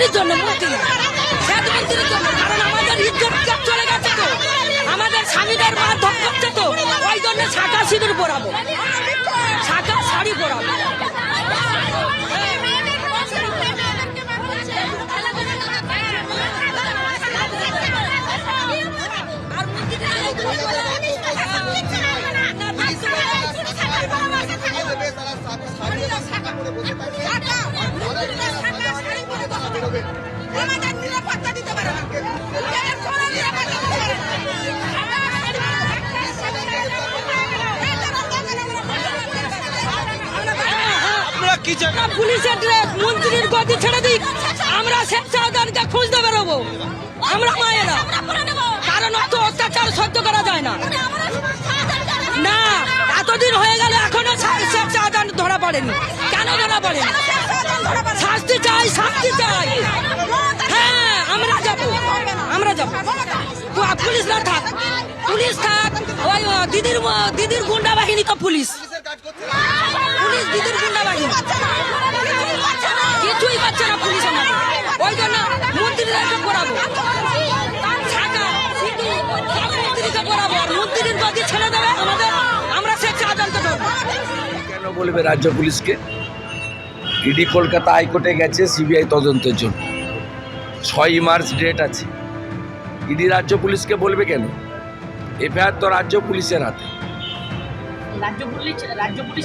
মন্ত্রীর জন্য, সেচ মন্ত্রীর জন্য। কারণ আমাদের ইজ্জত চলে গেছে তো, আমাদের স্বামীদের মা ধপ করছে তো, ওই জন্য শাখা সিঁদুর পরাবো, শাখা শাড়ি পরাবো। পুলিশের ড্রেস, মন্ত্রীর গদি ছেড়ে দিক, আমরা স্বেচ্ছাদানকে খুঁজতে বেরোবো, আমরা মায়েরা। কারণ অত অত্যাচার সহ্য করা যায় না। না, এতদিন হয়ে গেল এখনো স্বেচ্ছাদান ধরা পড়েনি। কেন ধরা পড়েনি? শাস্তি চাই, শাস্তি চাই। হ্যাঁ, আমরা যাবো, আমরা যাবো। পুলিশ না থাক, পুলিশ থাক, ওই দিদির গুন্ডা বাহিনী তো পুলিশ, পুলিশ দিদির গুন্ডা বাহিনী কিছুই পাচ্ছে না পুলিশ আমাদের। ওই জন্য মন্ত্রীদেরকে পড়াবো, মন্ত্রীকে পড়াবো, আর মন্ত্রীর গদি ছেড়ে দেবে আমাদের, আমরা স্বেচ্ছাদানকে ধরবো। কেন বলবে রাজ্য পুলিশকে? ইডি কলকাতা হাইকোর্টে গেছে সিবিআই তদন্তের জন্য, 6 মার্চ ডেট আছে। ইডি রাজ্য পুলিশকে বলবে কেন? এফআইআর তো রাজ্য পুলিশের হাতে।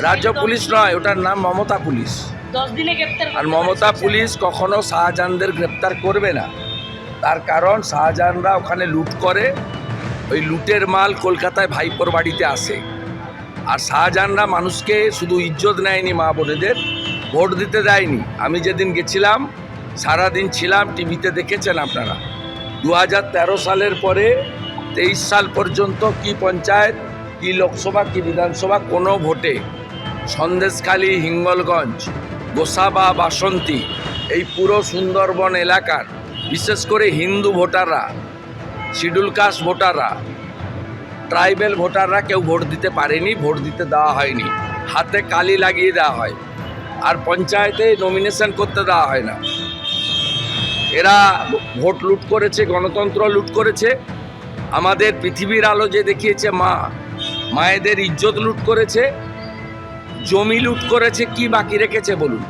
রাজ্য পুলিশ নয়, ওটার নাম মমতা পুলিশ। 10 দিনে গ্রেফতার। আর মমতা পুলিশ কখনো শাহজাহানদের গ্রেপ্তার করবে না। তার কারণ শাহজাহানরা ওখানে লুট করে, ওই লুটের মাল কলকাতায় ভাইপোর বাড়িতে আসে। আর শাহজাহানরা মানুষকে শুধু ইজ্জত নেয়নি, মা বোনেদের ভোট দিতে দেয়নি। আমি যেদিন গেছিলাম সারাদিন ছিলাম, টিভিতে দেখেছেন আপনারা। 2013 সালের পরে 23 সাল পর্যন্ত কি পঞ্চায়েত, কি লোকসভা, কি বিধানসভা, কোনো ভোটে সন্দেশখালী, হিঙ্গলগঞ্জ, গোসাবা, বাসন্তী, এই পুরো সুন্দরবন এলাকার বিশেষ করে হিন্দু ভোটাররা, শিডিউল কাস্ট ভোটাররা, ট্রাইবেল ভোটাররা কেউ ভোট দিতে পারেনি, ভোট দিতে দেওয়া হয়নি। হাতে কালি লাগিয়ে দেওয়া হয়, আর পঞ্চায়েতে নমিনেশন করতে দেওয়া হয় না। এরা ভোট লুট করেছে, গণতন্ত্র লুট করেছে, আমাদের পৃথিবীর আলো যে দেখিয়েছে মা, মায়েদের ইজ্জত লুট করেছে, জমি লুট করেছে, কি বাকি রেখেছে বলুন?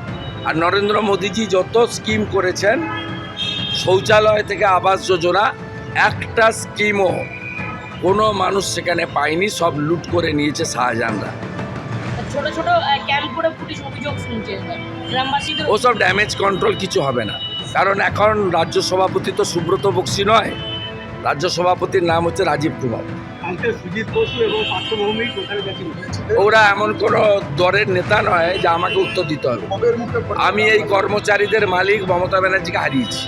আর নরেন্দ্র মোদীজি যত স্কিম করেছেন, শৌচালয় থেকে আবাস যোজনা, একটা স্কিমও কোনো মানুষ সেখানে পায়নি, সব লুট করে নিয়েছে শাহজাহানরা। ছোট ছোট ক্যাম্প করে পুলিশ অভিযোগ শুনছে গ্রামবাসীদের। ওসব ড্যামেজ কন্ট্রোল কিছু হবে না, কারণ এখন রাজ্য সভাপতি তো সুব্রত বক্সি নয়, রাজ্য সভাপতির নাম হচ্ছে রাজীব কুমার। ওরা এমন কোনো দলের নেতা নয় যে আমাকে উত্তর দিতে হবে। আমি এই কর্মচারীদের মালিক মমতা ব্যানার্জিকে হারিয়েছি।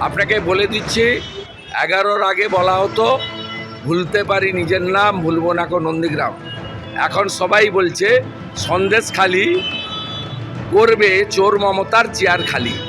আপনাকে বলে দিচ্ছি, 11-র আগে বলা হতো ভুলতে পারি নিজের নাম, ভুলবো না কো নন্দীগ্রাম। এখন সবাই বলছে সন্দেশখালী করবে চোর মমতার চেয়ার খালি।